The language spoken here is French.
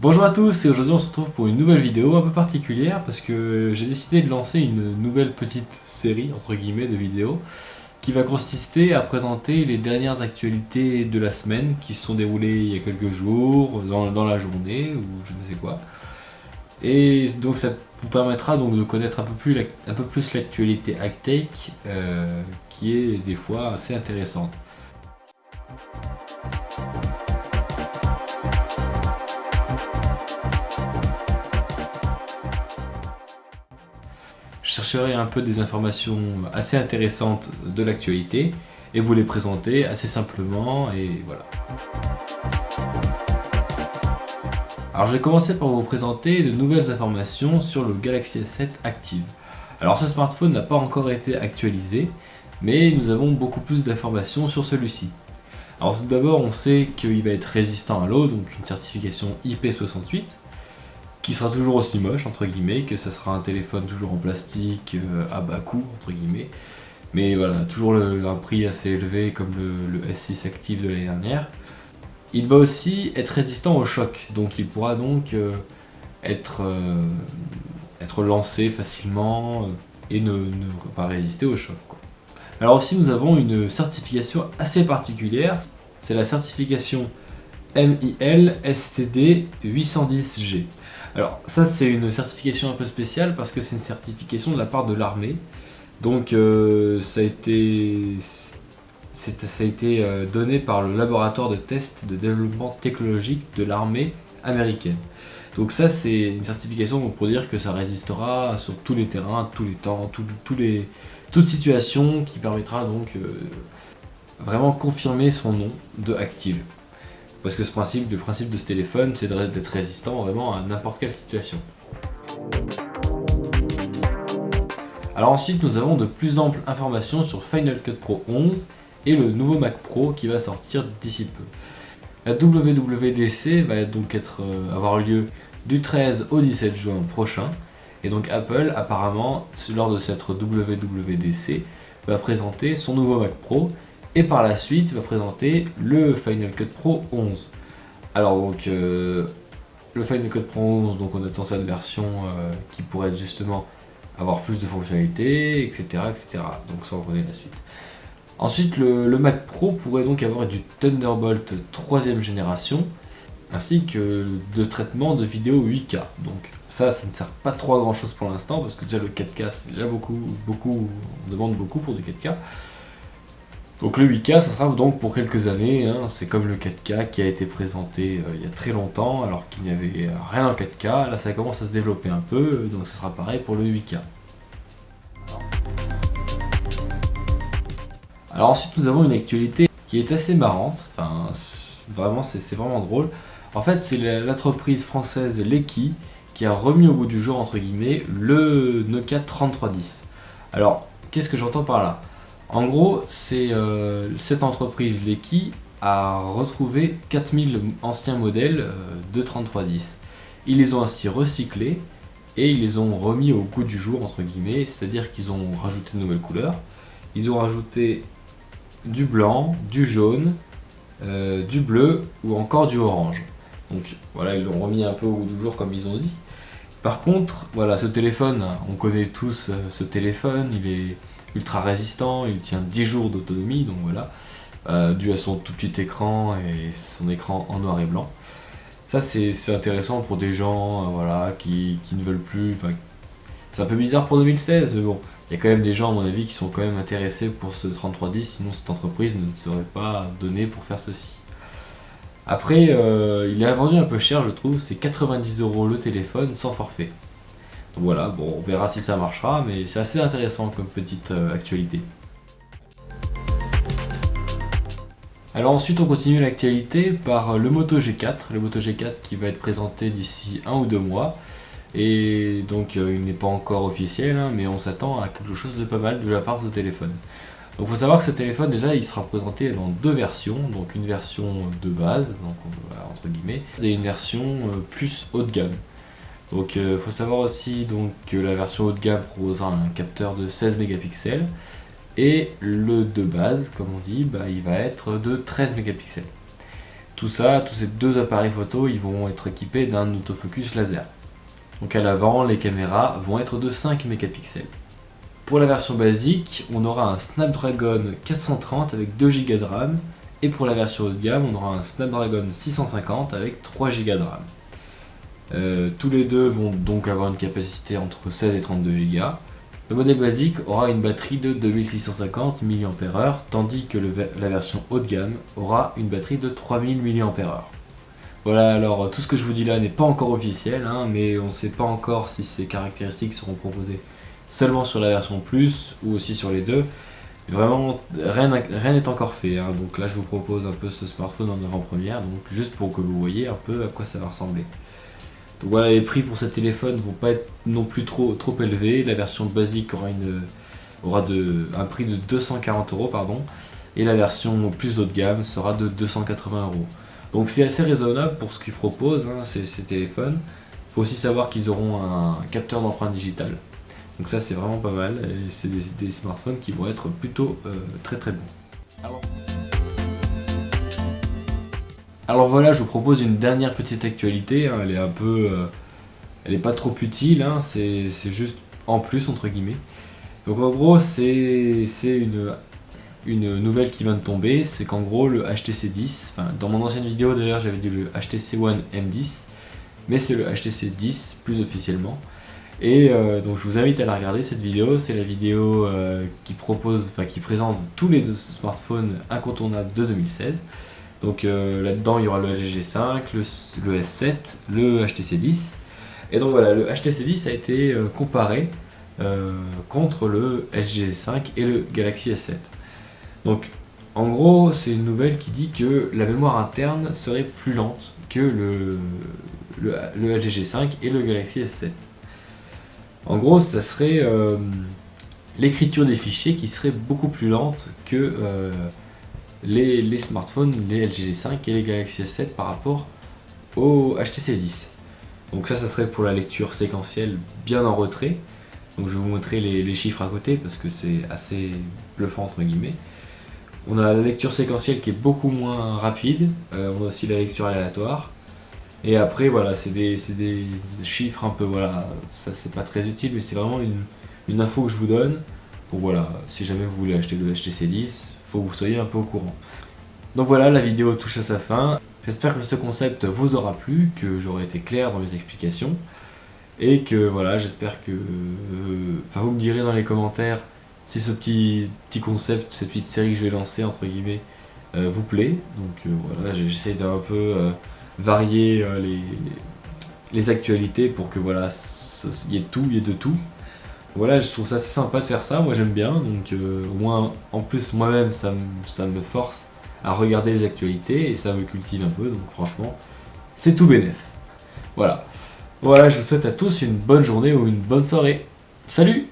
Bonjour à tous et aujourd'hui on se retrouve pour une nouvelle vidéo un peu particulière parce que j'ai décidé de lancer une nouvelle petite série entre guillemets de vidéos qui va consister à présenter les dernières actualités de la semaine qui se sont déroulées il y a quelques jours, dans la journée ou je ne sais quoi. Et donc ça vous permettra donc de connaître un peu plus l'actualité AgTech qui est des fois assez intéressante. Je chercherai un peu des informations assez intéressantes de l'actualité et vous les présenter assez simplement et voilà. Alors je vais commencer par vous présenter de nouvelles informations sur le Galaxy S7 Active. Alors ce smartphone n'a pas encore été actualisé, mais nous avons beaucoup plus d'informations sur celui-ci. Alors tout d'abord on sait qu'il va être résistant à l'eau, donc une certification IP68, qui sera toujours aussi moche entre guillemets, que ça sera un téléphone toujours en plastique à bas coût entre guillemets, mais voilà, toujours un prix assez élevé comme le S6 Active de l'année dernière. Il va aussi être résistant au choc, donc il pourra donc être lancé facilement et ne pas résister au choc, quoi. Alors aussi nous avons une certification assez particulière, c'est la certification MIL STD 810G. Alors ça c'est une certification un peu spéciale parce que c'est une certification de la part de l'armée. Donc ça a été donné par le laboratoire de test de développement technologique de l'armée américaine. Donc ça c'est une certification pour dire que ça résistera sur tous les terrains, tous les temps, toute situation, qui permettra donc vraiment confirmer son nom de Active. Parce que le principe de ce téléphone, c'est d'être résistant vraiment à n'importe quelle situation. Alors ensuite, nous avons de plus amples informations sur Final Cut Pro 11 et le nouveau Mac Pro qui va sortir d'ici peu. La WWDC va donc avoir lieu du 13 au 17 juin prochain. Et donc Apple, apparemment, lors de cette WWDC, va présenter son nouveau Mac Pro. Et par la suite, va présenter le Final Cut Pro 11. Alors donc, le Final Cut Pro 11, donc on attend cette version qui pourrait justement avoir plus de fonctionnalités, etc., etc. Donc ça on connaît la suite. Ensuite, le Mac Pro pourrait donc avoir du Thunderbolt 3ème génération, ainsi que de traitement de vidéo 8K. Donc ça ne sert pas trop à grand chose pour l'instant, parce que déjà le 4K c'est déjà beaucoup, on demande beaucoup pour du 4K. Donc le 8K, ça sera donc pour quelques années, hein. C'est comme le 4K qui a été présenté il y a très longtemps, alors qu'il n'y avait rien en 4K. Là ça commence à se développer un peu, donc ça sera pareil pour le 8K. Alors ensuite nous avons une actualité qui est assez marrante, enfin vraiment c'est vraiment drôle. En fait c'est l'entreprise française Leki qui a remis au goût du jour entre guillemets le Nokia 3310. Alors qu'est-ce que j'entends par là ? En gros, c'est cette entreprise Leki a retrouvé 4000 anciens modèles de 3310. Ils les ont ainsi recyclés et ils les ont remis au goût du jour entre guillemets, c'est-à-dire qu'ils ont rajouté de nouvelles couleurs. Ils ont rajouté du blanc, du jaune, du bleu ou encore du orange. Donc voilà, ils l'ont remis un peu au goût du jour comme ils ont dit. Par contre, voilà, ce téléphone, on connaît tous ce téléphone, il est ultra résistant, il tient 10 jours d'autonomie, donc voilà, dû à son tout petit écran et son écran en noir et blanc. Ça c'est intéressant pour des gens voilà, qui ne veulent plus, c'est un peu bizarre pour 2016, mais bon, il y a quand même des gens à mon avis qui sont quand même intéressés pour ce 3310, sinon cette entreprise ne serait pas donnée pour faire ceci. Après, il est vendu un peu cher je trouve, c'est 90 € le téléphone sans forfait. Donc voilà, bon, on verra si ça marchera, mais c'est assez intéressant comme petite actualité. Alors ensuite on continue l'actualité par le Moto G4, qui va être présenté d'ici 1 ou 2 mois. Et donc il n'est pas encore officiel, hein, mais on s'attend à quelque chose de pas mal de la part de ce téléphone. Donc il faut savoir que ce téléphone déjà il sera présenté dans 2 versions, donc une version de base, donc voilà, entre guillemets, et une version plus haut de gamme. Donc il faut savoir aussi donc, que la version haut de gamme proposera un capteur de 16 mégapixels et le de base, comme on dit, il va être de 13 mégapixels. Tout ça, tous ces deux appareils photo, ils vont être équipés d'un autofocus laser. Donc à l'avant, les caméras vont être de 5 mégapixels. Pour la version basique, on aura un Snapdragon 430 avec 2 Go de RAM. Et pour la version haut de gamme, on aura un Snapdragon 650 avec 3 Go de RAM. Tous les deux vont donc avoir une capacité entre 16 et 32 Go. Le modèle basique aura une batterie de 2650 mAh, tandis que la version haut de gamme aura une batterie de 3000 mAh. Voilà, alors tout ce que je vous dis là n'est pas encore officiel, hein, mais on ne sait pas encore si ces caractéristiques seront proposées seulement sur la version Plus ou aussi sur les deux. Vraiment, rien n'est encore fait, hein, donc là je vous propose un peu ce smartphone en avant-première, donc juste pour que vous voyez un peu à quoi ça va ressembler. Donc voilà, les prix pour ce téléphone vont pas être non plus trop élevés. La version basique aura un prix de 240 €, pardon, et la version plus haut de gamme sera de 280 €. Donc c'est assez raisonnable pour ce qu'ils proposent, hein, ces téléphones. Il faut aussi savoir qu'ils auront un capteur d'empreinte digitale. Donc ça c'est vraiment pas mal, et c'est des smartphones qui vont être plutôt très bons. Alors voilà, je vous propose une dernière petite actualité, hein, elle est un peu... elle est pas trop utile, hein, c'est juste en plus entre guillemets. Donc en gros c'est une nouvelle qui vient de tomber, c'est qu'en gros le HTC 10, enfin, dans mon ancienne vidéo d'ailleurs j'avais dit le HTC One M10, mais c'est le HTC 10 plus officiellement. Et donc je vous invite à la regarder cette vidéo, c'est la vidéo qui présente tous les deux smartphones incontournables de 2016. Donc là-dedans il y aura le LG G5, le S7, le HTC 10. Et donc voilà, le HTC 10 a été comparé contre le LG G5 et le Galaxy S7. Donc en gros c'est une nouvelle qui dit que la mémoire interne serait plus lente que le LG G5 et le Galaxy S7. En gros, ça serait l'écriture des fichiers qui serait beaucoup plus lente que les smartphones, les LG G5 et les Galaxy S7 par rapport au HTC 10. Donc ça serait pour la lecture séquentielle bien en retrait. Donc je vais vous montrer les chiffres à côté parce que c'est assez bluffant entre guillemets. On a la lecture séquentielle qui est beaucoup moins rapide. On a aussi la lecture aléatoire. Et après voilà, c'est des chiffres un peu, voilà, ça c'est pas très utile, mais c'est vraiment une info que je vous donne. Pour voilà, si jamais vous voulez acheter le HTC 10, faut que vous soyez un peu au courant. Donc voilà, la vidéo touche à sa fin. J'espère que ce concept vous aura plu, que j'aurai été clair dans mes explications. Et que voilà, j'espère que... vous me direz dans les commentaires si ce petit concept, cette petite série que je vais lancer, entre guillemets, vous plaît. Donc voilà, j'essaie d'un peu... varier les actualités pour que voilà, il y ait de tout. Voilà, je trouve ça assez sympa de faire ça, moi j'aime bien, donc au moins en plus moi-même ça me force à regarder les actualités et ça me cultive un peu, donc franchement c'est tout bénef. Voilà, je vous souhaite à tous une bonne journée ou une bonne soirée. Salut!